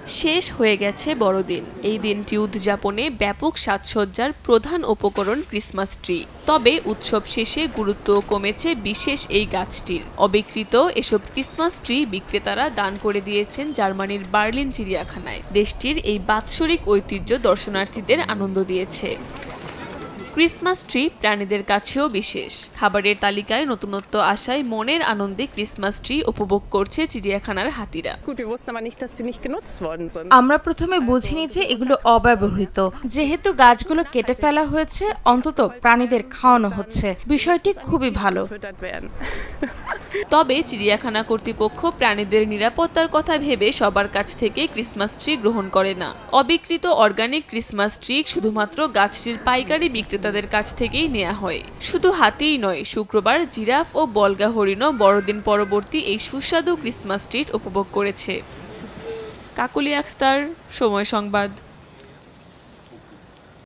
শেষ হয়ে গেছে বড়দিন। এই দিনটি উদযাপনে ব্যাপক সাজসজ্জার প্রধান উপকরণ ক্রিসমাস ট্রি। তবে উৎসব শেষে গুরুত্ব কমেছে বিশেষ এই গাছটির। অবিকৃত এসব ক্রিসমাস ট্রি বিক্রেতারা দান করে দিয়েছেন জার্মানির বার্লিন চিড়িয়াখানায়। দেশটির এই বাৎসরিক ঐতিহ্য দর্শনার্থীদের আনন্দ দিয়েছে। ক্রিসমাস ট্রি প্রাণীদের কাছেও বিশেষ। খাবারের তালিকায় নতুনত্ব আসায় মনের আনন্দে ক্রিসমাস ট্রি উপভোগ করছে চিড়িয়াখানার হাতিরা। আমরা প্রথমে বুঝিনি যে এগুলো অব্যবহৃত। যেহেতু গাছগুলো কেটে ফেলা হয়েছে, অন্তত প্রাণীদের খাওয়ানো হচ্ছে। বিষয়টি খুবই ভালো। তবে চিড়িয়াখানা কর্তৃপক্ষ প্রাণীদের নিরাপত্তার কথা ভেবে সবার কাছ থেকে ক্রিসমাস ট্রি গ্রহণ করে না। অবিকৃত অর্গানিক ক্রিসমাস ট্রি শুধুমাত্র গাছটির পাইকারি বিক্রেতাদের কাছ থেকেই নেওয়া হয়। শুধু হাতিই নয়, শুক্রবার জিরাফ ও বলগা হরিণও বড়দিন পরবর্তী এই সুস্বাদু ক্রিসমাস ট্রি উপভোগ করেছে। কাকলি আখতার, সময় সংবাদ।